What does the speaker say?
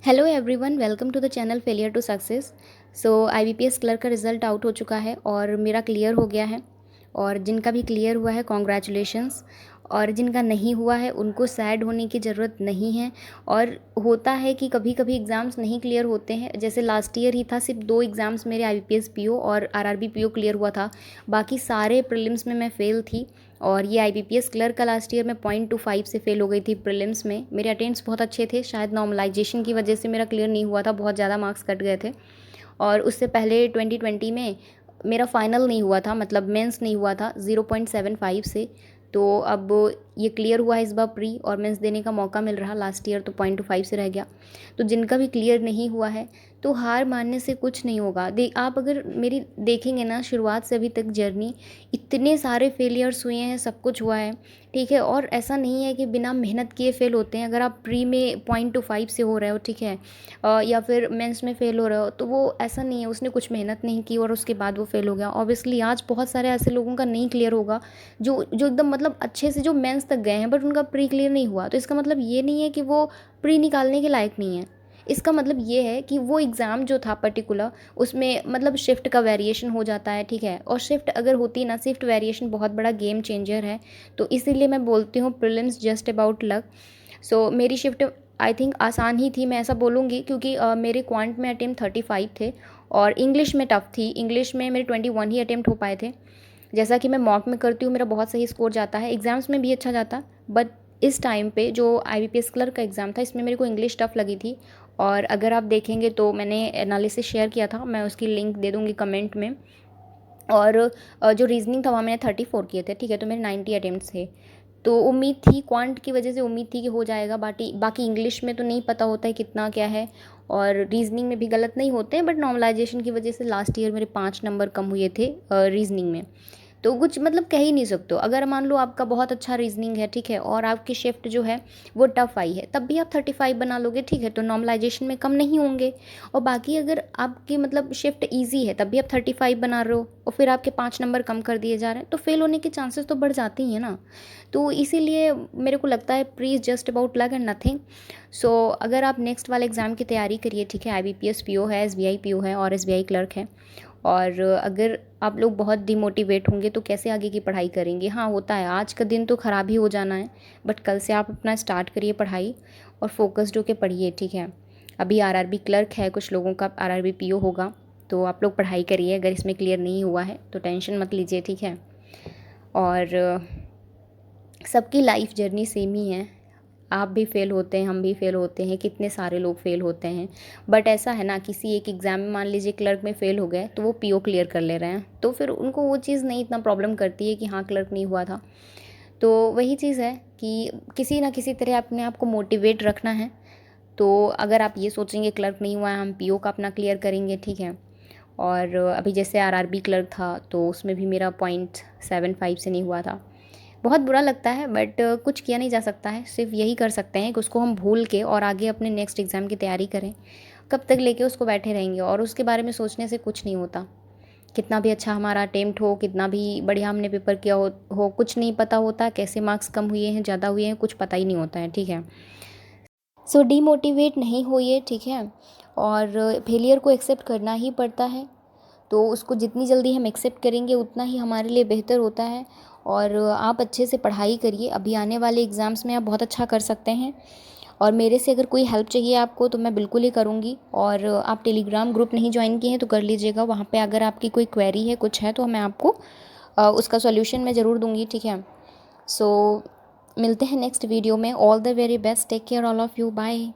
Hello everyone, welcome to the channel failure to success. So IBPS clerk का result out हो चुका है और मेरा क्लियर हो गया है। और जिनका भी क्लियर हुआ है कॉन्ग्रेचुलेशंस, और जिनका नहीं हुआ है उनको सैड होने की ज़रूरत नहीं है। और होता है कि कभी कभी एग्ज़ाम्स नहीं क्लियर होते हैं, जैसे लास्ट ईयर ही था, सिर्फ 2 एग्ज़ाम्स मेरे आईबीपीएस पीओ और आरआरबी पीओ क्लियर हुआ था, बाकी सारे प्रीलिम्स में मैं फ़ेल थी। और ये आईबीपीएस क्लर्क का लास्ट ईयर में 0.25 से फेल हो गई थी प्रीलिम्स में। मेरे अटेम्प्ट्स बहुत अच्छे थे, शायद नॉर्मलाइजेशन की वजह से मेरा क्लियर नहीं हुआ था, बहुत ज़्यादा मार्क्स कट गए थे। और उससे पहले 2020 में मेरा फाइनल नहीं हुआ था, मतलब मेंस नहीं हुआ था 0.75 से। तो अब ये क्लियर हुआ है इस बार प्री, और मेंस देने का मौका मिल रहा। लास्ट ईयर तो 0.25 से रह गया। तो जिनका भी क्लियर नहीं हुआ है तो हार मानने से कुछ नहीं होगा। आप अगर मेरी देखेंगे ना, शुरुआत से अभी तक जर्नी, इतने सारे फेलियर्स हुए हैं, सब कुछ हुआ है, ठीक है। और ऐसा नहीं है कि बिना मेहनत किए फेल होते हैं। अगर आप प्री में 0.25 से हो रहे हो, ठीक है, या फिर मेंस में फ़ेल हो रहे हो, तो वो ऐसा नहीं है उसने कुछ मेहनत नहीं की और उसके बाद वो फ़ेल हो गया। ऑब्वियसली आज बहुत सारे ऐसे लोगों का नहीं क्लियर होगा जो जो एकदम मतलब अच्छे से जो मेंस तक गए हैं, बट उनका प्री क्लियर नहीं हुआ। तो इसका मतलब ये नहीं है कि वो प्री निकालने के लायक नहीं है। इसका मतलब ये है कि वो एग्ज़ाम जो था पर्टिकुलर, उसमें मतलब शिफ्ट का वेरिएशन हो जाता है, ठीक है। और शिफ्ट अगर होती ना, शिफ्ट वेरिएशन बहुत बड़ा गेम चेंजर है। तो इसीलिए मैं बोलती हूँ प्रीलिम्स जस्ट अबाउट लक। सो मेरी शिफ्ट आई थिंक आसान ही थी, मैं ऐसा बोलूँगी, क्योंकि मेरे क्वांट में अटेम्प्ट 35 थे और इंग्लिश में टफ़ थी। इंग्लिश में मेरे 21 ही अटेम्प्ट हो पाए थे। जैसा कि मैं मॉक में करती हूँ, मेरा बहुत सही स्कोर जाता है, एग्ज़ाम्स में भी अच्छा जाता। बट इस टाइम पे जो आईबीपीएस क्लर्क का एग्ज़ाम था, इसमें मेरे को इंग्लिश टफ़ लगी थी। और अगर आप देखेंगे तो मैंने एनालिसिस शेयर किया था, मैं उसकी लिंक दे दूँगी कमेंट में। और जो रीजनिंग था वहाँ मैंने 34 किए थे, ठीक है। तो मेरे 90 अटेम्प्ट्स थे। तो उम्मीद थी, क्वांट की वजह से उम्मीद थी कि हो जाएगा। बाकी इंग्लिश में तो नहीं पता होता है कितना क्या है, और रीजनिंग में भी गलत नहीं होते हैं, बट नॉर्मलाइजेशन की वजह से लास्ट ईयर मेरे 5 नंबर कम हुए थे रीजनिंग में। तो कुछ मतलब कह ही नहीं सकते हो। अगर मान लो आपका बहुत अच्छा रीजनिंग है, ठीक है, और आपकी शिफ्ट जो है वो टफ आई है, तब भी आप 35 बना लोगे, ठीक है, तो नॉर्मलाइजेशन में कम नहीं होंगे। और बाकी अगर आपकी मतलब शिफ्ट ईजी है, तब भी आप 35 बना रहे हो और फिर आपके 5 नंबर कम कर दिए जा रहे हैं, तो फेल होने के चांसेस तो बढ़ जाते ही हैं ना। तो इसीलिए मेरे को लगता है pre is just about luck and nothing. So अगर आप नेक्स्ट वाले एग्ज़ाम की तैयारी करिए, ठीक है, आईबीपीएस पीओ है, एसबीआई पीओ है और एसबीआई क्लर्क है। और अगर आप लोग बहुत डिमोटिवेट होंगे तो कैसे आगे की पढ़ाई करेंगे। हाँ, होता है, आज का दिन तो ख़राब ही हो जाना है, बट कल से आप अपना स्टार्ट करिए पढ़ाई और फोकस्ड होकर पढ़िए, ठीक है। अभी आरआरबी क्लर्क है, कुछ लोगों का आरआरबी पीओ होगा, तो आप लोग पढ़ाई करिए। अगर इसमें क्लियर नहीं हुआ है तो टेंशन मत लीजिए, ठीक है। और सबकी लाइफ जर्नी सेम ही है। आप भी फेल होते हैं, हम भी फेल होते हैं, कितने सारे लोग फेल होते हैं। बट ऐसा है ना, किसी एक एग्ज़ाम में मान लीजिए क्लर्क में फ़ेल हो गए तो वो पीओ क्लियर कर ले रहे हैं, तो फिर उनको वो चीज़ नहीं इतना प्रॉब्लम करती है कि हाँ क्लर्क नहीं हुआ था। तो वही चीज़ है कि किसी ना किसी तरह अपने आप को मोटिवेट रखना है। तो अगर आप ये सोचेंगे क्लर्क नहीं हुआ है, हम पीओ का अपना क्लियर करेंगे, ठीक है। और अभी जैसे आरआरबी क्लर्क था तो उसमें भी मेरा 0.75 से नहीं हुआ था। बहुत बुरा लगता है, बट कुछ किया नहीं जा सकता है। सिर्फ यही कर सकते हैं कि उसको हम भूल के और आगे अपने नेक्स्ट एग्ज़ाम की तैयारी करें। कब तक लेके उसको बैठे रहेंगे, और उसके बारे में सोचने से कुछ नहीं होता। कितना भी अच्छा हमारा अटेम्प्ट हो, कितना भी बढ़िया हमने पेपर किया हो, कुछ नहीं पता होता कैसे मार्क्स कम हुए हैं, ज़्यादा हुए हैं, कुछ पता ही नहीं होता है, ठीक है। सो डीमोटिवेट नहीं होइए, ठीक है। और फेलियर को एक्सेप्ट करना ही पड़ता है, तो उसको जितनी जल्दी हम एक्सेप्ट करेंगे उतना ही हमारे लिए बेहतर होता है। और आप अच्छे से पढ़ाई करिए, अभी आने वाले एग्ज़ाम्स में आप बहुत अच्छा कर सकते हैं। और मेरे से अगर कोई हेल्प चाहिए आपको तो मैं बिल्कुल ही करूँगी। और आप टेलीग्राम ग्रुप नहीं ज्वाइन किए हैं तो कर लीजिएगा, वहाँ पे अगर आपकी कोई क्वेरी है, कुछ है, तो मैं आपको उसका सॉल्यूशन मैं ज़रूर दूँगी, ठीक है। सो मिलते हैं नेक्स्ट वीडियो में। All the very best, take care all of you, bye.